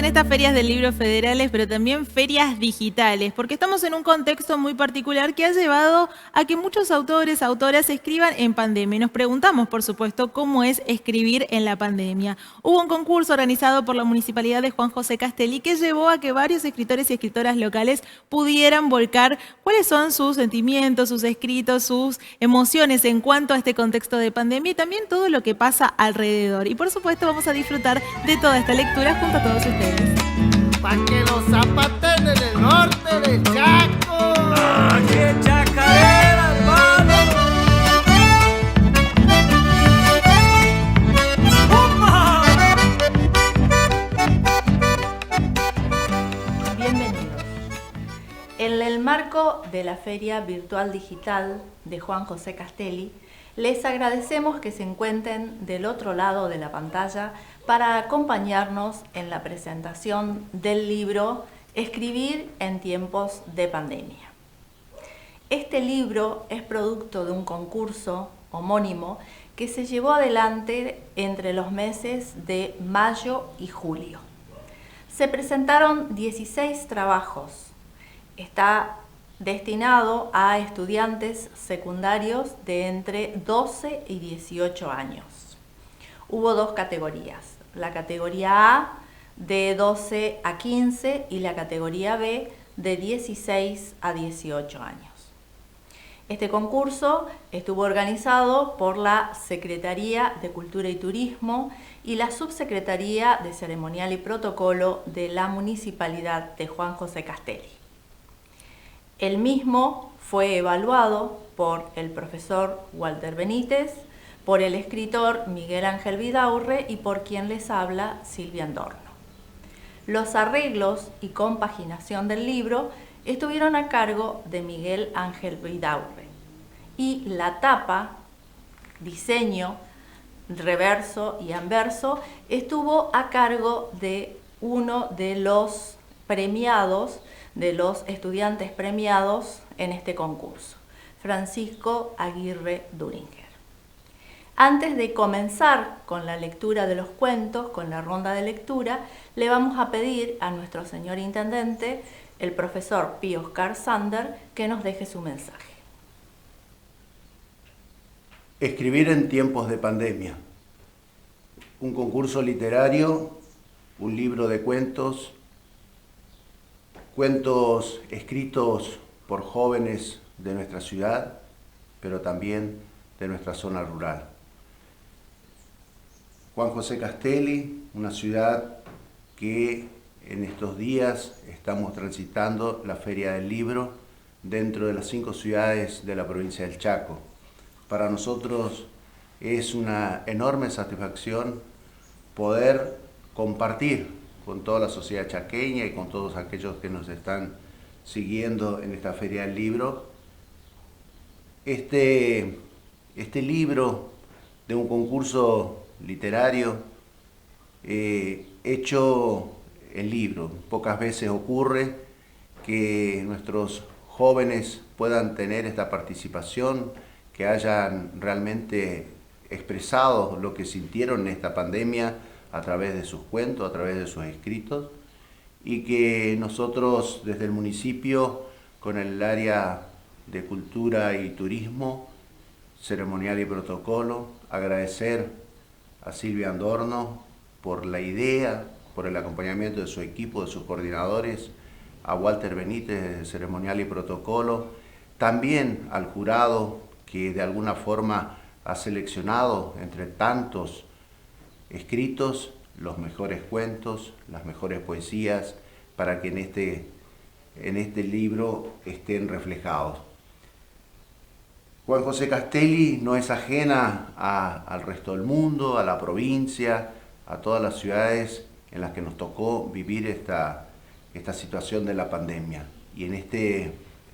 estas ferias del libro federales, pero también ferias digitales, porque estamos en un contexto muy particular que ha llevado a que muchos autores, autoras escriban en pandemia. Y nos preguntamos, por supuesto, cómo es escribir en la pandemia. Hubo un concurso organizado por la Municipalidad de Juan José Castelli que llevó a que varios escritores y escritoras locales pudieran volcar cuáles son sus sentimientos, sus escritos, sus emociones en cuanto a este contexto de pandemia y también todo lo que pasa alrededor. Y por supuesto vamos a disfrutar de toda esta lectura junto a todos ustedes. Pa' que los zapaten en el norte del Chaco. ¡Qué chacarera, hermano! Bienvenidos. En el marco de la Feria Virtual Digital de Juan José Castelli, les agradecemos que se encuentren del otro lado de la pantalla para acompañarnos en la presentación del libro Escribir en tiempos de pandemia. Este libro es producto de un concurso homónimo que se llevó adelante entre los meses de mayo y julio. Se presentaron 16 trabajos. Está destinado a estudiantes secundarios de entre 12 y 18 años. Hubo dos categorías, la categoría A de 12 a 15 y la categoría B de 16 a 18 años. Este concurso estuvo organizado por la Secretaría de Cultura y Turismo y la Subsecretaría de Ceremonial y Protocolo de la Municipalidad de Juan José Castelli. El mismo fue evaluado por el profesor Walter Benítez, por el escritor Miguel Ángel Vidaurre y por quien les habla, Silvia Andorno. Los arreglos y compaginación del libro estuvieron a cargo de Miguel Ángel Vidaurre y la tapa, diseño, reverso y anverso estuvo a cargo de uno de los premiados, de los estudiantes premiados en este concurso, Francisco Aguirre Duringer. Antes de comenzar con la lectura de los cuentos, con la ronda de lectura, le vamos a pedir a nuestro señor intendente, el profesor Pío Oscar Sander, que nos deje su mensaje. Escribir en tiempos de pandemia. Un concurso literario, un libro de cuentos, cuentos escritos por jóvenes de nuestra ciudad, pero también de nuestra zona rural. Juan José Castelli, una ciudad que en estos días estamos transitando la Feria del Libro dentro de las 5 ciudades de la provincia del Chaco. Para nosotros es una enorme satisfacción poder compartir con toda la sociedad chaqueña y con todos aquellos que nos están siguiendo en esta Feria del Libro, este libro de un concurso literario hecho el libro. Pocas veces ocurre que nuestros jóvenes puedan tener esta participación, que hayan realmente expresado lo que sintieron en esta pandemia a través de sus cuentos, a través de sus escritos, y que nosotros desde el municipio, con el área de cultura y turismo, ceremonial y protocolo, agradecer a Silvia Andorno por la idea, por el acompañamiento de su equipo, de sus coordinadores, a Walter Benítez de ceremonial y protocolo, también al jurado que de alguna forma ha seleccionado entre tantos escritos los mejores cuentos, las mejores poesías, para que en este libro estén reflejados. Juan José Castelli no es ajena al resto del mundo, a la provincia, a todas las ciudades en las que nos tocó vivir esta situación de la pandemia. Y en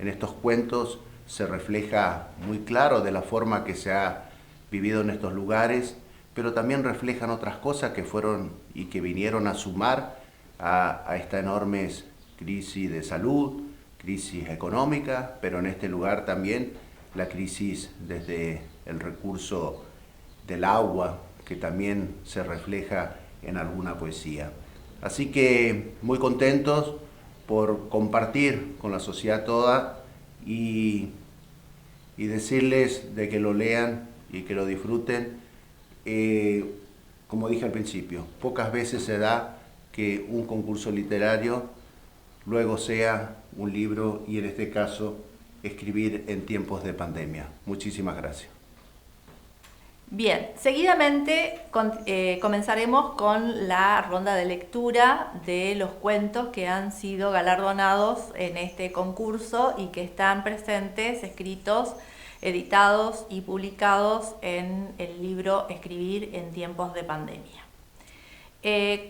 estos cuentos se refleja muy claro de la forma que se ha vivido en estos lugares, pero también reflejan otras cosas que fueron y que vinieron a sumar a esta enorme crisis de salud, crisis económica, pero en este lugar también la crisis desde el recurso del agua, que también se refleja en alguna poesía. Así que muy contentos por compartir con la sociedad toda y decirles de que lo lean y que lo disfruten. Como dije al principio, pocas veces se da que un concurso literario luego sea un libro y en este caso escribir en tiempos de pandemia. Muchísimas gracias. Bien, seguidamente comenzaremos con la ronda de lectura de los cuentos que han sido galardonados en este concurso y que están presentes, escritos, editados y publicados en el libro Escribir en tiempos de pandemia. El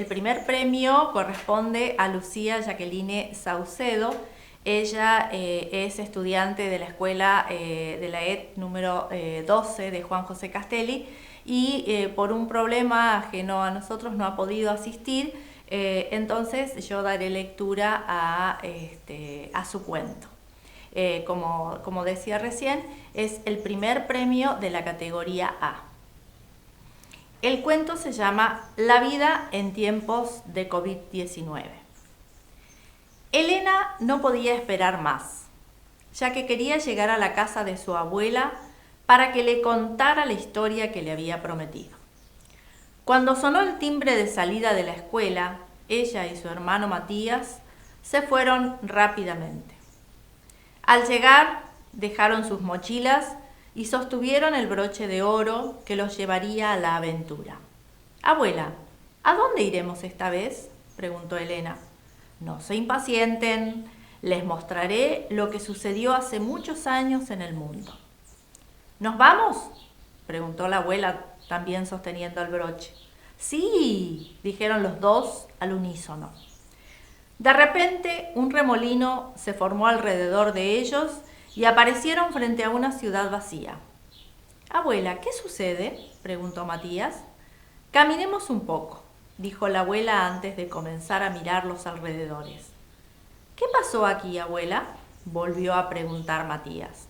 primer premio corresponde a Lucía Jacqueline Saucedo. Ella es estudiante de la escuela de la ED número 12 de Juan José Castelli y por un problema ajeno a nosotros no ha podido asistir, entonces yo daré lectura a su cuento. Como decía recién, es el primer premio de la categoría A. El cuento se llama La vida en tiempos de COVID-19. Elena no podía esperar más, ya que quería llegar a la casa de su abuela para que le contara la historia que le había prometido. Cuando sonó el timbre de salida de la escuela, ella y su hermano Matías se fueron rápidamente. Al llegar, dejaron sus mochilas y sostuvieron el broche de oro que los llevaría a la aventura. «Abuela, ¿a dónde iremos esta vez?», preguntó Elena. «No se impacienten, les mostraré lo que sucedió hace muchos años en el mundo». «¿Nos vamos?», preguntó la abuela, también sosteniendo el broche. «Sí», dijeron los dos al unísono. De repente, un remolino se formó alrededor de ellos y aparecieron frente a una ciudad vacía. «Abuela, ¿qué sucede?», preguntó Matías. «Caminemos un poco», dijo la abuela antes de comenzar a mirar los alrededores. «¿Qué pasó aquí, abuela?», volvió a preguntar Matías.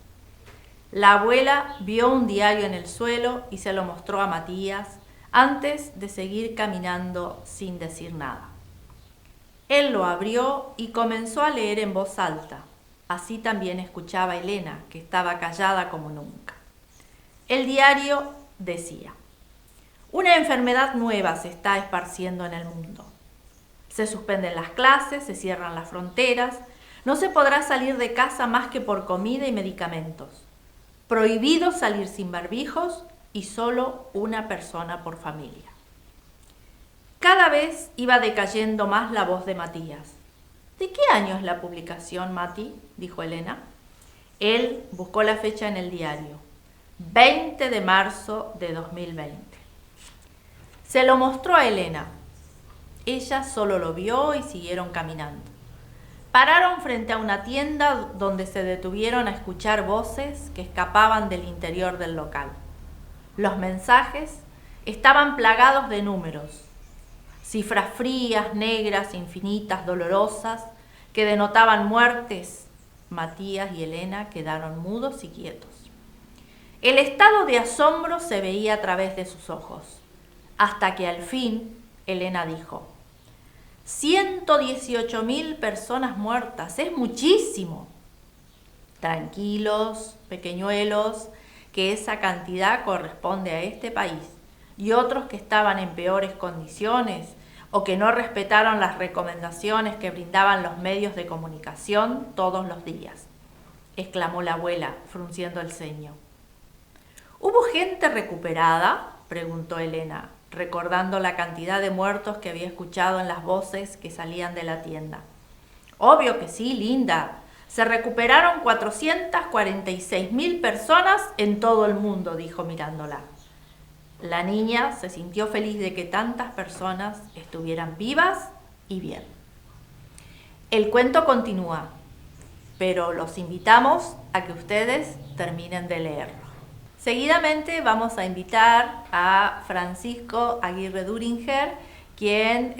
La abuela vio un diario en el suelo y se lo mostró a Matías antes de seguir caminando sin decir nada. Él lo abrió y comenzó a leer en voz alta. Así también escuchaba a Elena, que estaba callada como nunca. El diario decía: «Una enfermedad nueva se está esparciendo en el mundo. Se suspenden las clases, se cierran las fronteras, no se podrá salir de casa más que por comida y medicamentos. Prohibido salir sin barbijos y solo una persona por familia». Cada vez iba decayendo más la voz de Matías. «¿De qué año es la publicación, Mati?», dijo Elena. Él buscó la fecha en el diario. 20 de marzo de 2020. Se lo mostró a Elena. Ella solo lo vio y siguieron caminando. Pararon frente a una tienda donde se detuvieron a escuchar voces que escapaban del interior del local. Los mensajes estaban plagados de números. Cifras frías, negras, infinitas, dolorosas, que denotaban muertes. Matías y Elena quedaron mudos y quietos. El estado de asombro se veía a través de sus ojos, hasta que al fin Elena dijo: 118.000 personas muertas, es muchísimo. Tranquilos, pequeñuelos, que esa cantidad corresponde a este país y otros que estaban en peores condiciones o que no respetaron las recomendaciones que brindaban los medios de comunicación todos los días, exclamó la abuela, frunciendo el ceño. ¿Hubo gente recuperada?, preguntó Elena, recordando la cantidad de muertos que había escuchado en las voces que salían de la tienda. Obvio que sí, linda. Se recuperaron 446.000 personas en todo el mundo, dijo mirándola. La niña se sintió feliz de que tantas personas estuvieran vivas y bien. El cuento continúa, pero los invitamos a que ustedes terminen de leerlo. Seguidamente vamos a invitar a Francisco Aguirre Duringer, quien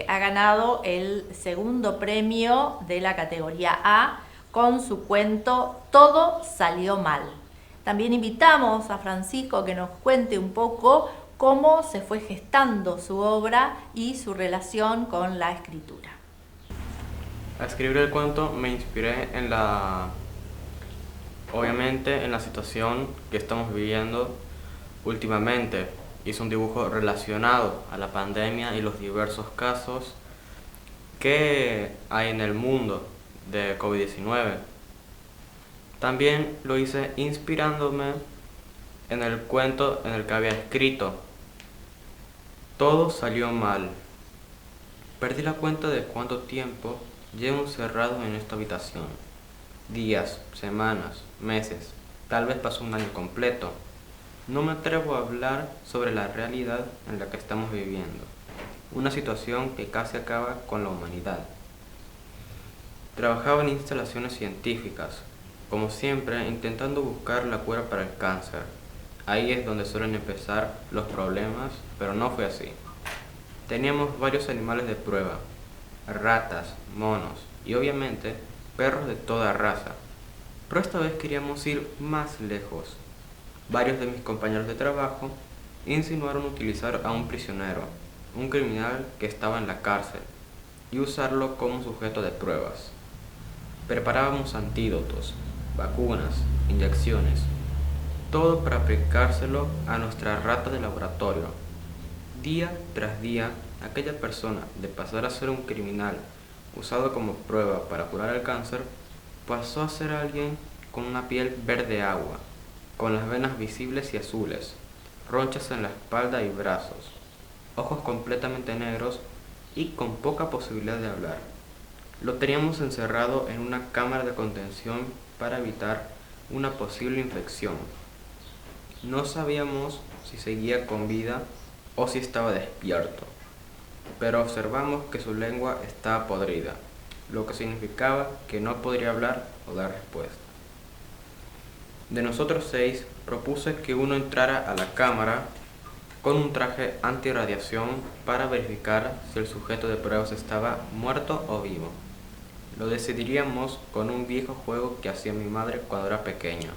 ha ganado el segundo premio de la categoría A con su cuento Todo salió mal. También invitamos a Francisco que nos cuente un poco cómo se fue gestando su obra y su relación con la escritura. Al escribir el cuento me inspiré obviamente en la situación que estamos viviendo últimamente. Hice un dibujo relacionado a la pandemia y los diversos casos que hay en el mundo de COVID-19. También lo hice inspirándome en el cuento en el que había escrito. Todo salió mal. Perdí la cuenta de cuánto tiempo llevo encerrado en esta habitación. Días, semanas, meses, tal vez pasó un año completo. No me atrevo a hablar sobre la realidad en la que estamos viviendo. Una situación que casi acaba con la humanidad. Trabajaba en instalaciones científicas, como siempre intentando buscar la cura para el cáncer. Ahí es donde suelen empezar los problemas, pero no fue así. Teníamos varios animales de prueba, ratas, monos y obviamente perros de toda raza. Pero esta vez queríamos ir más lejos. Varios de mis compañeros de trabajo insinuaron utilizar a un prisionero, un criminal que estaba en la cárcel, y usarlo como sujeto de pruebas. Preparábamos antídotos, vacunas, inyecciones, todo para aplicárselo a nuestra rata de laboratorio. Día tras día, aquella persona, de pasar a ser un criminal usado como prueba para curar el cáncer, pasó a ser alguien con una piel verde agua, con las venas visibles y azules, ronchas en la espalda y brazos, ojos completamente negros y con poca posibilidad de hablar. Lo teníamos encerrado en una cámara de contención para evitar una posible infección. No sabíamos si seguía con vida o si estaba despierto, pero observamos que su lengua estaba podrida, lo que significaba que no podría hablar o dar respuesta. De nosotros 6, propuse que uno entrara a la cámara con un traje antirradiación para verificar si el sujeto de pruebas estaba muerto o vivo. Lo decidiríamos con un viejo juego que hacía mi madre cuando era pequeña.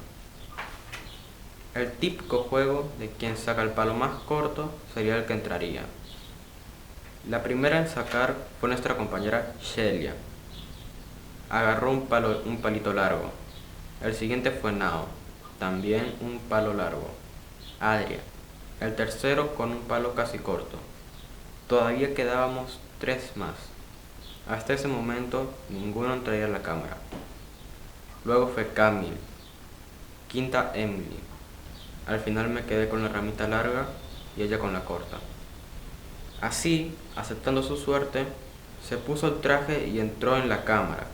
El típico juego de quien saca el palo más corto sería el que entraría. La primera en sacar fue nuestra compañera Shelia. Agarró un palito largo. El siguiente fue Nao, también un palo largo. Adria, el tercero con un palo casi corto. Todavía quedábamos 3 más. Hasta ese momento ninguno entraría a la cámara. Luego fue Camille, quinta Emily. Al final me quedé con la ramita larga y ella con la corta. Así, aceptando su suerte, se puso el traje y entró en la cámara.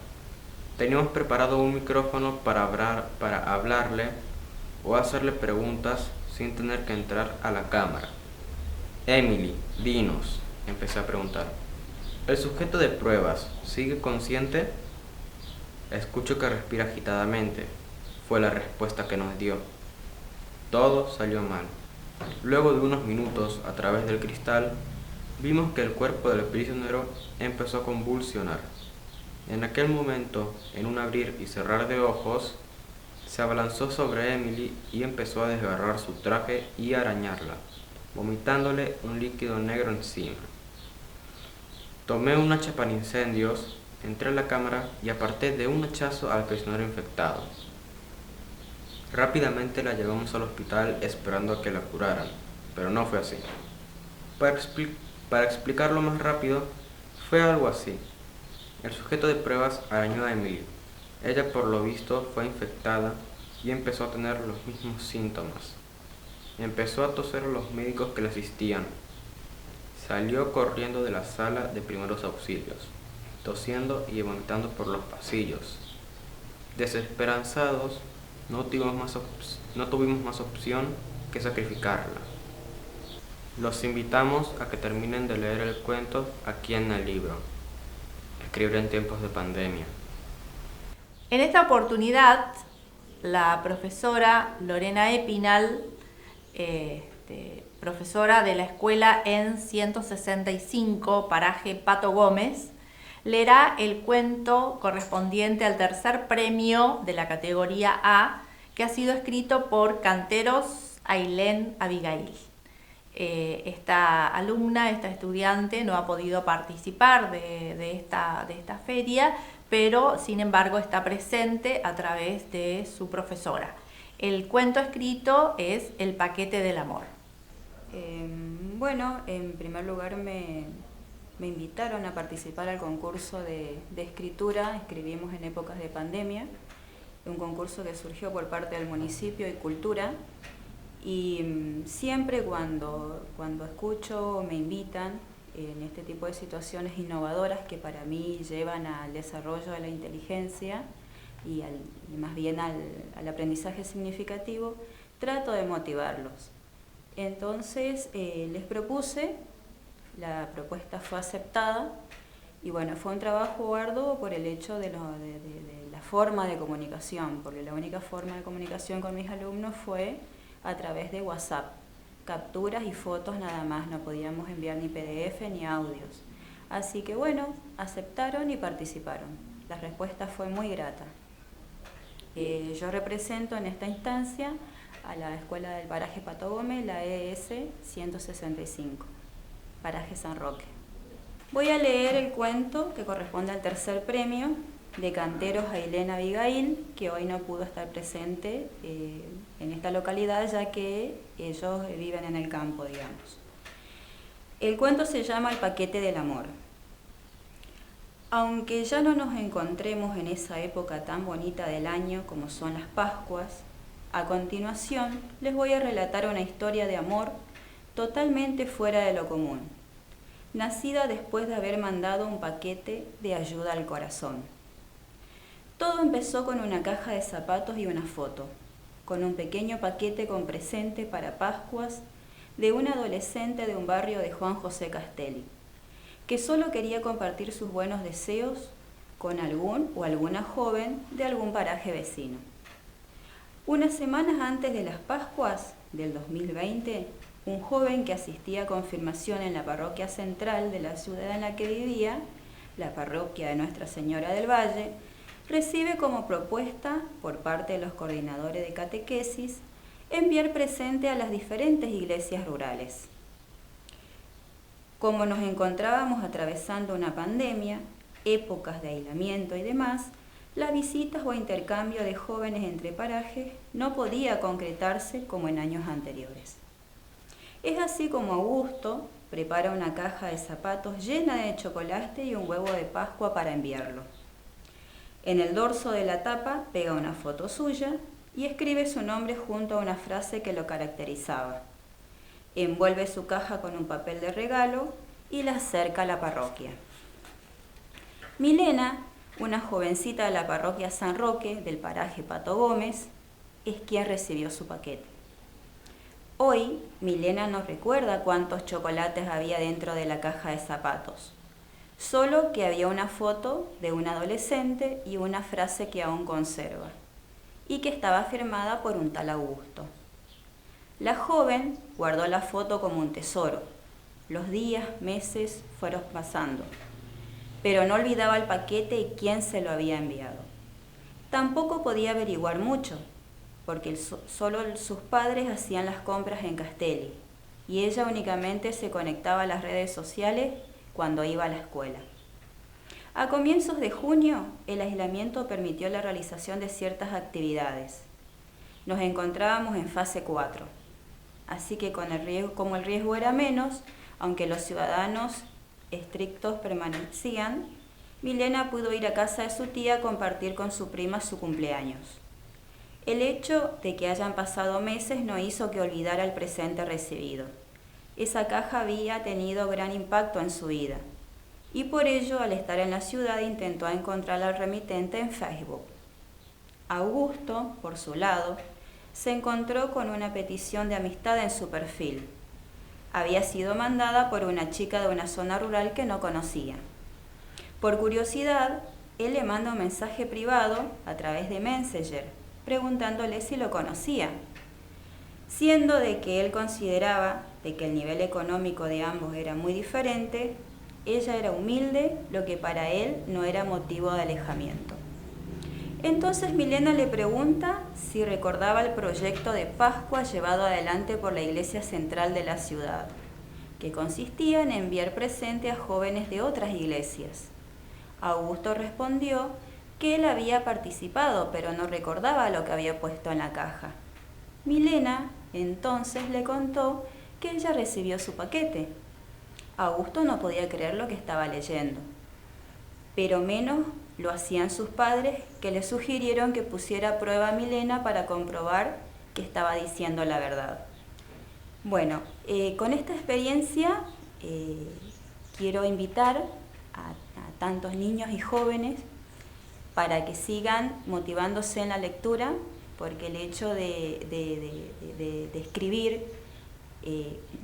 Teníamos preparado un micrófono para hablarle o hacerle preguntas sin tener que entrar a la cámara. Emily, dinos, empecé a preguntar. ¿El sujeto de pruebas sigue consciente? Escucho que respira agitadamente, fue la respuesta que nos dio. Todo salió mal. Luego de unos minutos, a través del cristal, vimos que el cuerpo del prisionero empezó a convulsionar. En aquel momento, en un abrir y cerrar de ojos, se abalanzó sobre Emily y empezó a desgarrar su traje y arañarla, vomitándole un líquido negro encima. Tomé un hacha para incendios, entré a la cámara y aparté de un hachazo al prisionero infectado. Rápidamente la llevamos al hospital esperando a que la curaran, pero no fue así. Para explicarlo más rápido, fue algo así. El sujeto de pruebas arañó a Emily. Ella por lo visto fue infectada y empezó a tener los mismos síntomas. Empezó a toser a los médicos que la asistían. Salió corriendo de la sala de primeros auxilios, tosiendo y vomitando por los pasillos. Desesperanzados, no tuvimos más opción que sacrificarla. Los invitamos a que terminen de leer el cuento aquí en el libro. Escribir en tiempos de pandemia. En esta oportunidad, la profesora Lorena Epinal, profesora de la escuela en 165, paraje Pato Gómez, leerá el cuento correspondiente al tercer premio de la categoría A, que ha sido escrito por Canteros Ailén Abigail. esta alumna, esta estudiante, no ha podido participar de esta feria, pero sin embargo está presente a través de su profesora. El cuento escrito es El paquete del amor. Bueno, en primer lugar me invitaron a participar al concurso de escritura. Escribimos en épocas de pandemia, un concurso que surgió por parte del municipio y Cultura. Y siempre cuando escucho o me invitan en este tipo de situaciones innovadoras que para mí llevan al desarrollo de la inteligencia y más bien al aprendizaje significativo, trato de motivarlos. Entonces les propuse, la propuesta fue aceptada y bueno, fue un trabajo arduo por el hecho de la forma de comunicación, porque la única forma de comunicación con mis alumnos fue a través de WhatsApp, capturas y fotos nada más, no podíamos enviar ni PDF ni audios. Así que bueno, aceptaron y participaron. La respuesta fue muy grata. Yo represento en esta instancia a la Escuela del Paraje Pato Gómez, la ES 165, Paraje San Roque. Voy a leer el cuento que corresponde al tercer premio de Canteros Ailén Abigail, que hoy no pudo estar presente en esta localidad, ya que ellos viven en el campo, digamos. El cuento se llama El paquete del amor. Aunque ya no nos encontremos en esa época tan bonita del año como son las Pascuas, a continuación les voy a relatar una historia de amor totalmente fuera de lo común, nacida después de haber mandado un paquete de ayuda al corazón. Todo empezó con una caja de zapatos y una foto, con un pequeño paquete con presente para Pascuas de un adolescente de un barrio de Juan José Castelli, que solo quería compartir sus buenos deseos con algún o alguna joven de algún paraje vecino. Unas semanas antes de las Pascuas del 2020, un joven que asistía a confirmación en la parroquia central de la ciudad en la que vivía, la parroquia de Nuestra Señora del Valle, recibe como propuesta por parte de los coordinadores de catequesis enviar presente a las diferentes iglesias rurales. Como nos encontrábamos atravesando una pandemia, épocas de aislamiento y demás, las visitas o intercambio de jóvenes entre parajes no podía concretarse como en años anteriores. Es así como Augusto prepara una caja de zapatos llena de chocolate y un huevo de Pascua para enviarlo. En el dorso de la tapa pega una foto suya y escribe su nombre junto a una frase que lo caracterizaba. Envuelve su caja con un papel de regalo y la acerca a la parroquia. Milena, una jovencita de la parroquia San Roque del paraje Pato Gómez, es quien recibió su paquete. Hoy, Milena no recuerda cuántos chocolates había dentro de la caja de zapatos, solo que había una foto de un adolescente y una frase que aún conserva, y que estaba firmada por un tal Augusto. La joven guardó la foto como un tesoro. Los días, meses fueron pasando, pero no olvidaba el paquete y quién se lo había enviado. Tampoco podía averiguar mucho, porque solo sus padres hacían las compras en Castelli, y ella únicamente se conectaba a las redes sociales cuando iba a la escuela. A comienzos de junio, el aislamiento permitió la realización de ciertas actividades. Nos encontrábamos en fase 4, así que como el riesgo era menos, aunque los ciudadanos estrictos permanecían, Milena pudo ir a casa de su tía a compartir con su prima su cumpleaños. El hecho de que hayan pasado meses no hizo que olvidara el presente recibido. Esa caja había tenido gran impacto en su vida, y por ello, al estar en la ciudad, intentó encontrar al remitente en Facebook. Augusto, por su lado, se encontró con una petición de amistad en su perfil. Había sido mandada por una chica de una zona rural que no conocía. Por curiosidad, él le manda un mensaje privado a través de Messenger, preguntándole si lo conocía. Siendo de que él consideraba de que el nivel económico de ambos era muy diferente, ella era humilde, lo que para él no era motivo de alejamiento. Entonces Milena le pregunta si recordaba el proyecto de Pascua llevado adelante por la Iglesia Central de la ciudad, que consistía en enviar presente a jóvenes de otras iglesias. Augusto respondió que él había participado, pero no recordaba lo que había puesto en la caja. Milena entonces le contó que ella recibió su paquete. Augusto no podía creer lo que estaba leyendo, pero menos lo hacían sus padres, que le sugirieron que pusiera a prueba a Milena para comprobar que estaba diciendo la verdad. Bueno, con esta experiencia quiero invitar a tantos niños y jóvenes para que sigan motivándose en la lectura, porque el hecho de escribir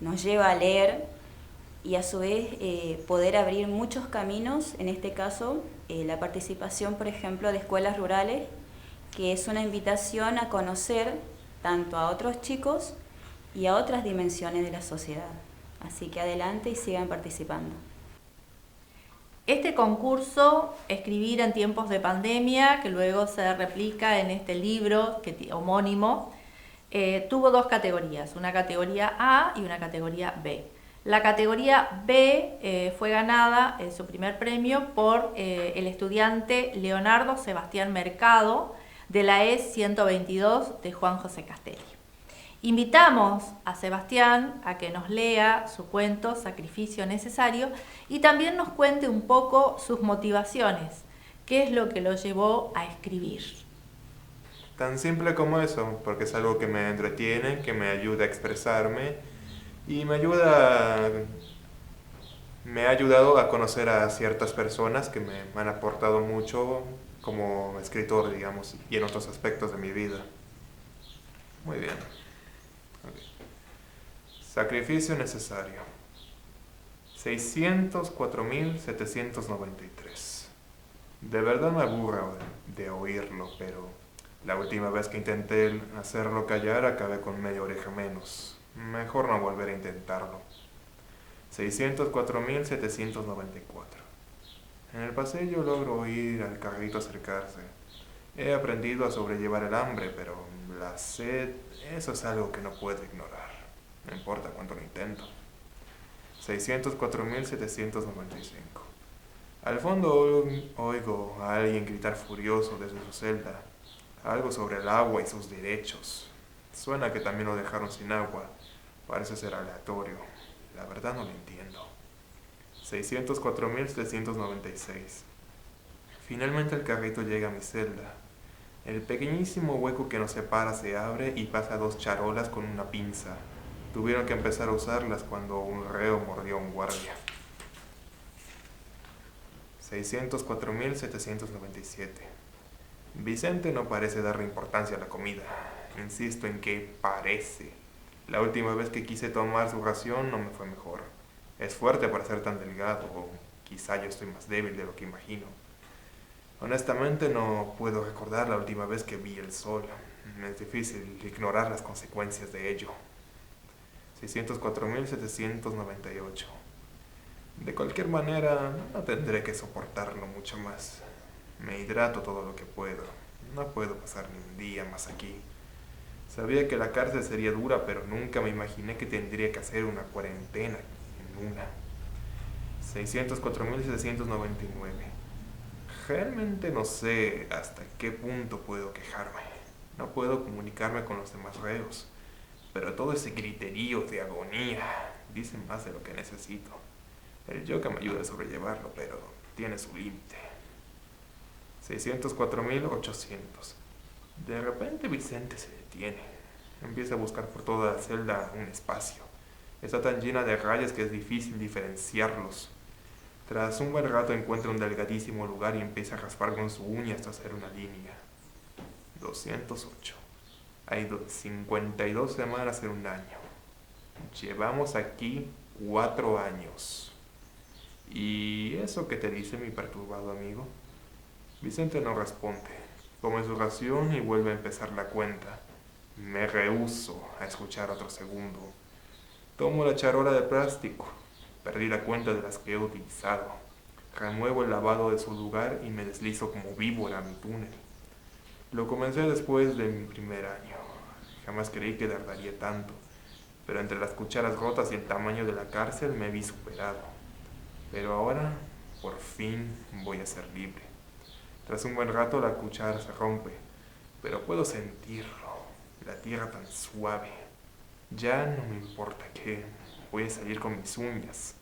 nos lleva a leer y a su vez poder abrir muchos caminos, en este caso la participación, por ejemplo, de escuelas rurales, que es una invitación a conocer tanto a otros chicos y a otras dimensiones de la sociedad. Así que adelante y sigan participando. Este concurso, Escribir en tiempos de pandemia, que luego se replica en este libro homónimo, tuvo dos categorías, una categoría A y una categoría B. La categoría B fue ganada en su primer premio por el estudiante Leonardo Sebastián Mercado de la E 122 de Juan José Castelli. Invitamos a Sebastián a que nos lea su cuento Sacrificio Necesario y también nos cuente un poco sus motivaciones, qué es lo que lo llevó a escribir. Tan simple como eso, porque es algo que me entretiene, que me ayuda a expresarme y me ha ayudado a conocer a ciertas personas que me han aportado mucho como escritor, digamos, y en otros aspectos de mi vida. Muy bien. Okay. Sacrificio necesario. 604.793. De verdad me aburro de oírlo, pero la última vez que intenté hacerlo callar acabé con media oreja menos. Mejor no volver a intentarlo. 604.794. En el pasillo logro oír al carrito acercarse. He aprendido a sobrellevar el hambre, pero la sed, eso es algo que no puedo ignorar. No importa cuánto lo intento. 604.795. Al fondo oigo a alguien gritar furioso desde su celda. Algo sobre el agua y sus derechos. Suena que también lo dejaron sin agua. Parece ser aleatorio. La verdad no lo entiendo. 604.796. Finalmente el carrito llega a mi celda. El pequeñísimo hueco que nos separa se abre y pasa 2 charolas con una pinza. Tuvieron que empezar a usarlas cuando un reo mordió a un guardia. 604.797. Vicente no parece darle importancia a la comida. Insisto en que parece. La última vez que quise tomar su ración no me fue mejor. Es fuerte para ser tan delgado, o quizá yo estoy más débil de lo que imagino. Honestamente no puedo recordar la última vez que vi el sol. Es difícil ignorar las consecuencias de ello. 604.798. De cualquier manera, no tendré que soportarlo mucho más. Me hidrato todo lo que puedo. No puedo pasar ni un día más aquí. Sabía que la cárcel sería dura, pero nunca me imaginé que tendría que hacer una cuarentena en una. 604.799. Realmente no sé hasta qué punto puedo quejarme. No puedo comunicarme con los demás reos, pero todo ese griterío de agonía dice más de lo que necesito. El yoga me ayuda a sobrellevarlo, pero tiene su límite. 604.800. De repente Vicente se detiene. Empieza a buscar por toda la celda un espacio. Está tan llena de rayas que es difícil diferenciarlos. Tras un buen rato encuentra un delgadísimo lugar y empieza a raspar con su uña hasta hacer una línea. 208. Hay 52 semanas en un año. Llevamos aquí 4 años. ¿Y eso qué te dice mi perturbado amigo? Vicente no responde. Come su ración y vuelve a empezar la cuenta. Me rehúso a escuchar otro segundo. Tomo la charola de plástico. Perdí la cuenta de las que he utilizado. Remuevo el lavado de su lugar y me deslizo como víbora a mi túnel. Lo comencé después de mi primer año. Jamás creí que tardaría tanto, pero entre las cucharas rotas y el tamaño de la cárcel me vi superado. Pero ahora, por fin, voy a ser libre. Tras un buen rato la cuchara se rompe, pero puedo sentirlo, la tierra tan suave. Ya no me importa qué, voy a salir con mis uñas.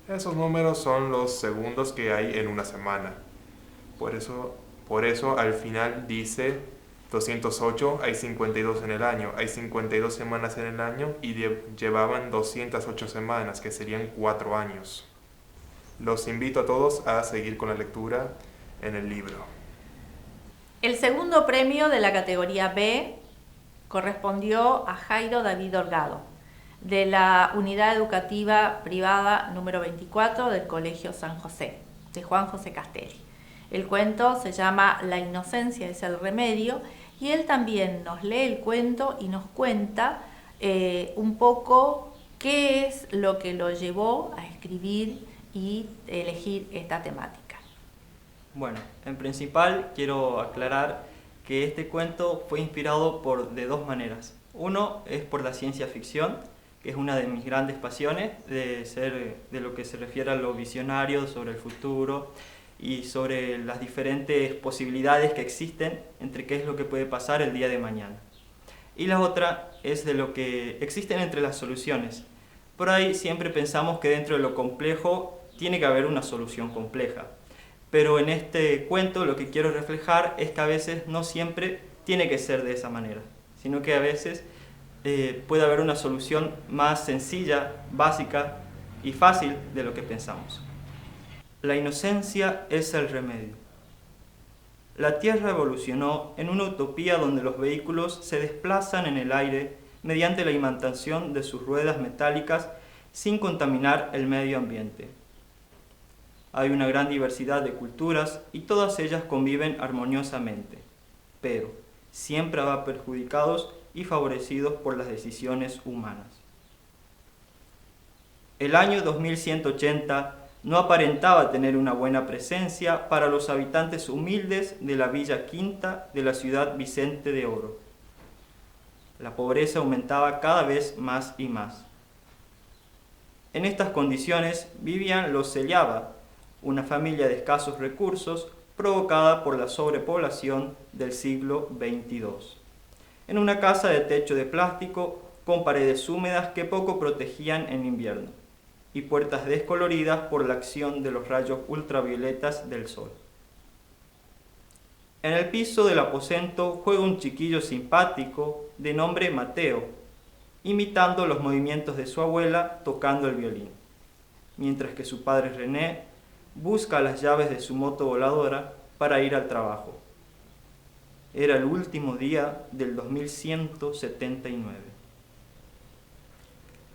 Esos números son los segundos que hay en una semana. Por eso al final dice 208, hay 52 en el año, hay 52 semanas en el año y llevaban 208 semanas, que serían 4 años. Los invito a todos a seguir con la lectura en el libro. El segundo premio de la categoría B correspondió a Jairo David Holgado, de la Unidad Educativa Privada número 24 del Colegio San José, de Juan José Castelli. El cuento se llama La inocencia es el remedio y él también nos lee el cuento y nos cuenta un poco qué es lo que lo llevó a escribir y elegir esta temática. Bueno, en principal quiero aclarar que este cuento fue inspirado de dos maneras. Uno es por la ciencia ficción, que es una de mis grandes pasiones, de lo que se refiere a lo visionario, sobre el futuro y sobre las diferentes posibilidades que existen entre qué es lo que puede pasar el día de mañana. Y la otra es de lo que existen entre las soluciones. Por ahí siempre pensamos que dentro de lo complejo tiene que haber una solución compleja. Pero en este cuento lo que quiero reflejar es que a veces no siempre tiene que ser de esa manera, sino que a veces puede haber una solución más sencilla, básica y fácil de lo que pensamos. La inocencia es el remedio. La Tierra evolucionó en una utopía donde los vehículos se desplazan en el aire mediante la imantación de sus ruedas metálicas sin contaminar el medio ambiente. Hay una gran diversidad de culturas y todas ellas conviven armoniosamente, pero siempre va perjudicados y favorecidos por las decisiones humanas. El año 2180 no aparentaba tener una buena presencia para los habitantes humildes de la Villa Quinta de la ciudad Vicente de Oro. La pobreza aumentaba cada vez más y más. En estas condiciones vivían los Cellaba, una familia de escasos recursos provocada por la sobrepoblación del siglo XXII, en una casa de techo de plástico con paredes húmedas que poco protegían en invierno y puertas descoloridas por la acción de los rayos ultravioletas del sol. En el piso del aposento juega un chiquillo simpático de nombre Mateo, imitando los movimientos de su abuela tocando el violín, mientras que su padre René busca las llaves de su moto voladora para ir al trabajo. Era el último día del 2179.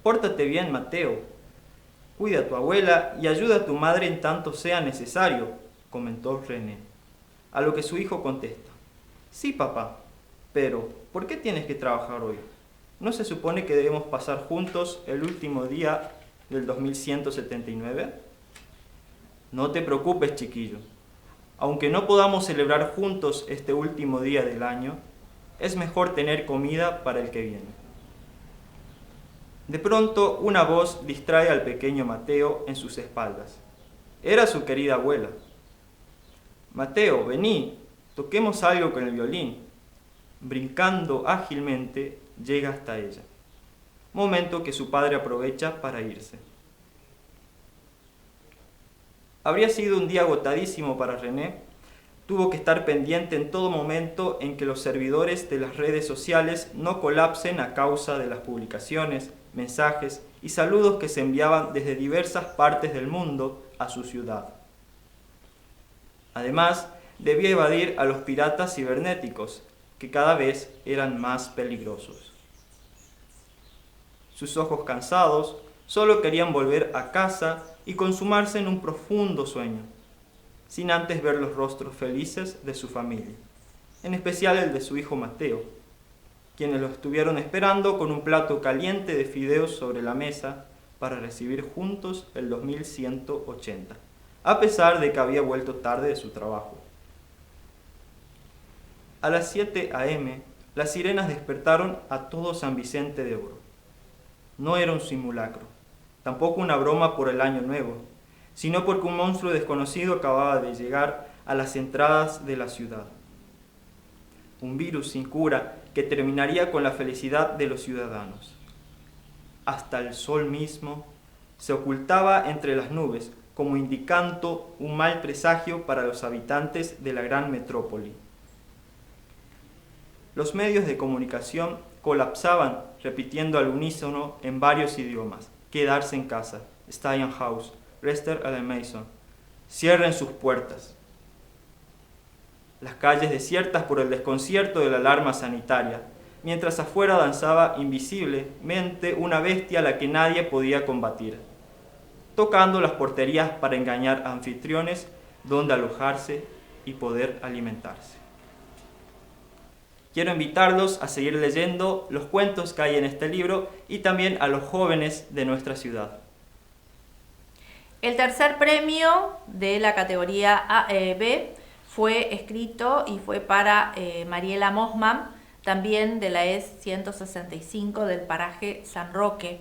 Pórtate bien, Mateo. Cuida a tu abuela y ayuda a tu madre en tanto sea necesario, comentó René. A lo que su hijo contesta: sí, papá, pero ¿por qué tienes que trabajar hoy? ¿No se supone que debemos pasar juntos el último día del 2179? No te preocupes, chiquillo. Aunque no podamos celebrar juntos este último día del año, es mejor tener comida para el que viene. De pronto, una voz distrae al pequeño Mateo en sus espaldas. Era su querida abuela. Mateo, vení, toquemos algo con el violín. Brincando ágilmente, llega hasta ella, momento que su padre aprovecha para irse. Habría sido un día agotadísimo para René. Tuvo que estar pendiente en todo momento en que los servidores de las redes sociales no colapsen a causa de las publicaciones, mensajes y saludos que se enviaban desde diversas partes del mundo a su ciudad. Además, debía evadir a los piratas cibernéticos, que cada vez eran más peligrosos. Sus ojos cansados solo querían volver a casa y consumarse en un profundo sueño, sin antes ver los rostros felices de su familia, en especial el de su hijo Mateo, quienes lo estuvieron esperando con un plato caliente de fideos sobre la mesa, para recibir juntos el 2180, a pesar de que había vuelto tarde de su trabajo. A las 7 a.m., las sirenas despertaron a todo San Vicente de Oro. No era un simulacro, tampoco una broma por el Año Nuevo, sino porque un monstruo desconocido acababa de llegar a las entradas de la ciudad. Un virus sin cura que terminaría con la felicidad de los ciudadanos. Hasta el sol mismo se ocultaba entre las nubes, como indicando un mal presagio para los habitantes de la gran metrópoli. Los medios de comunicación colapsaban repitiendo al unísono en varios idiomas: quedarse en casa, stay in house, rester à la maison, cierren sus puertas. Las calles desiertas por el desconcierto de la alarma sanitaria, mientras afuera danzaba invisiblemente una bestia a la que nadie podía combatir, tocando las porterías para engañar a anfitriones donde alojarse y poder alimentarse. Quiero invitarlos a seguir leyendo los cuentos que hay en este libro y también a los jóvenes de nuestra ciudad. El tercer premio de la categoría B fue escrito y fue para Mariela Mosman, también de la ES 165 del paraje San Roque.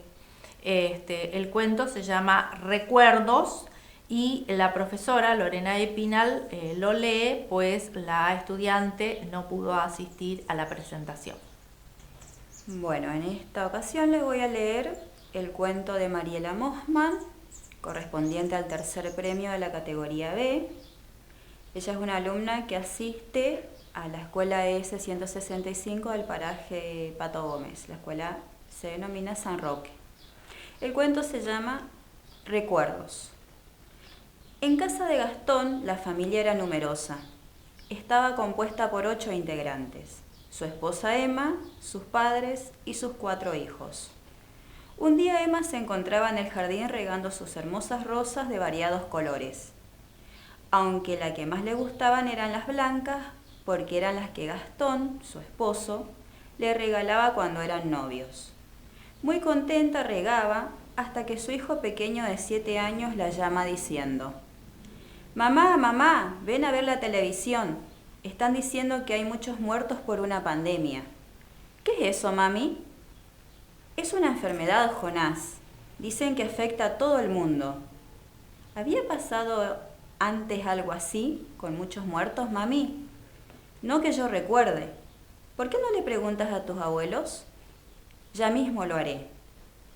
El cuento se llama Recuerdos y la profesora Lorena Epinal lo lee, pues la estudiante no pudo asistir a la presentación. Bueno, en esta ocasión les voy a leer el cuento de Mariela Mosman, correspondiente al tercer premio de la categoría B. Ella es una alumna que asiste a la escuela ES 165 del paraje Pato Gómez. La escuela se denomina San Roque. El cuento se llama Recuerdos. En casa de Gastón la familia era numerosa. Estaba compuesta por 8 integrantes: su esposa Emma, sus padres y sus 4 hijos. Un día Emma se encontraba en el jardín regando sus hermosas rosas de variados colores, aunque la que más le gustaban eran las blancas, porque eran las que Gastón, su esposo, le regalaba cuando eran novios. Muy contenta regaba hasta que su hijo pequeño de 7 años la llama diciendo: «Mamá, mamá, ven a ver la televisión. Están diciendo que hay muchos muertos por una pandemia». «¿Qué es eso, mami?» «Es una enfermedad, Jonás. Dicen que afecta a todo el mundo». «¿Había pasado antes algo así, con muchos muertos, mami?» «No que yo recuerde. ¿Por qué no le preguntas a tus abuelos?» «Ya mismo lo haré».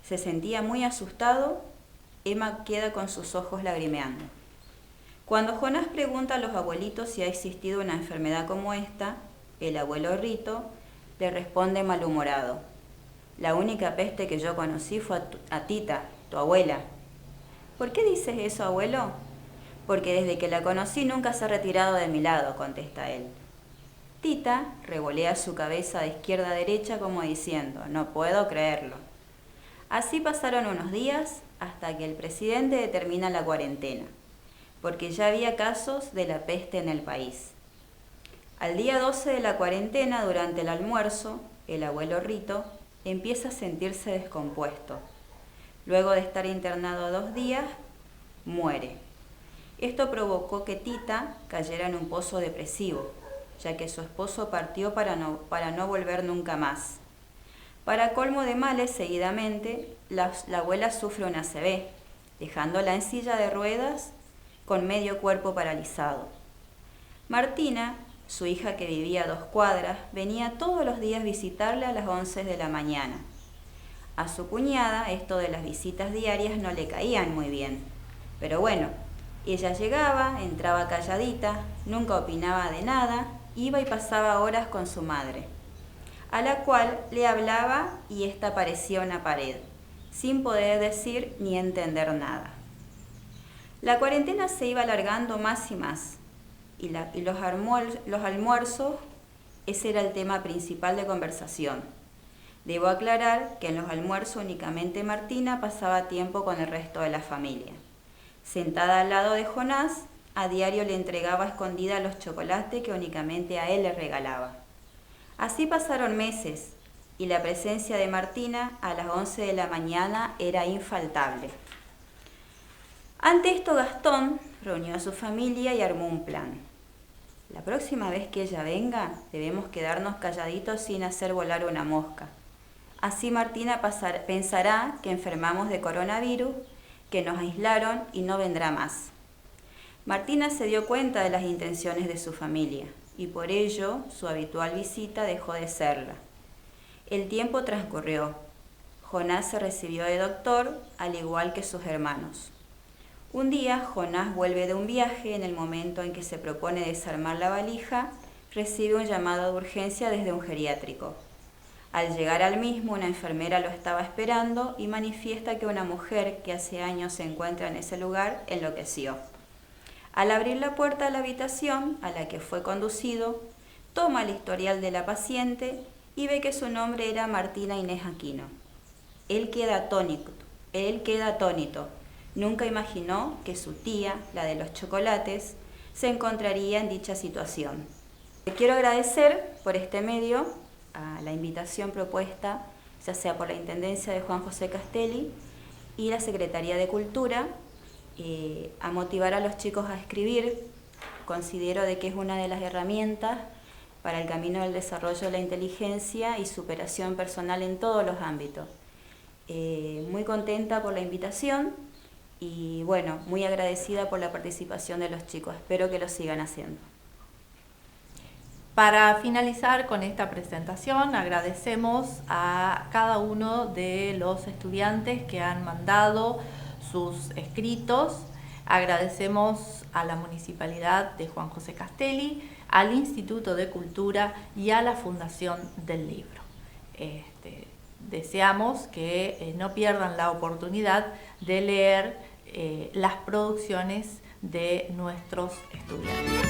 Se sentía muy asustado. Emma queda con sus ojos lagrimeando. Cuando Jonás pregunta a los abuelitos si ha existido una enfermedad como esta, el abuelo Rito le responde malhumorado: «La única peste que yo conocí fue a Tita, tu abuela». «¿Por qué dices eso, abuelo?» «Porque desde que la conocí nunca se ha retirado de mi lado», contesta él. Tita revolea su cabeza de izquierda a derecha como diciendo: «No puedo creerlo». Así pasaron unos días hasta que el presidente determina la cuarentena, porque ya había casos de la peste en el país. Al día 12 de la cuarentena, durante el almuerzo, el abuelo Rito empieza a sentirse descompuesto. Luego de estar internado 2 días, muere. Esto provocó que Tita cayera en un pozo depresivo, ya que su esposo partió para no volver nunca más. Para colmo de males, seguidamente, la abuela sufre una ACV, dejándola en silla de ruedas con medio cuerpo paralizado. Martina, su hija que vivía a 2 cuadras, venía todos los días a visitarle a las 11 de la mañana. A su cuñada esto de las visitas diarias no le caían muy bien, pero bueno, ella llegaba, entraba calladita, nunca opinaba de nada, iba y pasaba horas con su madre, a la cual le hablaba y ésta parecía una pared, sin poder decir ni entender nada. La cuarentena se iba alargando más y más, y los almuerzos, ese era el tema principal de conversación. Debo aclarar que en los almuerzos únicamente Martina pasaba tiempo con el resto de la familia. Sentada al lado de Jonás, a diario le entregaba a escondida los chocolates que únicamente a él le regalaba. Así pasaron meses, y la presencia de Martina a las 11 de la mañana era infaltable. Ante esto, Gastón reunió a su familia y armó un plan. La próxima vez que ella venga, debemos quedarnos calladitos sin hacer volar una mosca. Así Martina pensará que enfermamos de coronavirus, que nos aislaron y no vendrá más. Martina se dio cuenta de las intenciones de su familia y por ello su habitual visita dejó de serla. El tiempo transcurrió. Jonás se recibió de doctor, al igual que sus hermanos. Un día, Jonás vuelve de un viaje. En el momento en que se propone desarmar la valija, recibe un llamado de urgencia desde un geriátrico. Al llegar al mismo, una enfermera lo estaba esperando y manifiesta que una mujer que hace años se encuentra en ese lugar enloqueció. Al abrir la puerta de la habitación a la que fue conducido, toma el historial de la paciente y ve que su nombre era Martina Inés Aquino. Él queda atónito. Nunca imaginó que su tía, la de los chocolates, se encontraría en dicha situación. Quiero agradecer por este medio a la invitación propuesta, ya sea por la Intendencia de Juan José Castelli y la Secretaría de Cultura, a motivar a los chicos a escribir. Considero de que es una de las herramientas para el camino del desarrollo de la inteligencia y superación personal en todos los ámbitos. Muy contenta por la invitación y bueno, muy agradecida por la participación de los chicos. Espero que lo sigan haciendo. Para finalizar con esta presentación, agradecemos a cada uno de los estudiantes que han mandado sus escritos. Agradecemos a la Municipalidad de Juan José Castelli, al Instituto de Cultura y a la Fundación del Libro. Deseamos que no pierdan la oportunidad de leer las producciones de nuestros estudiantes.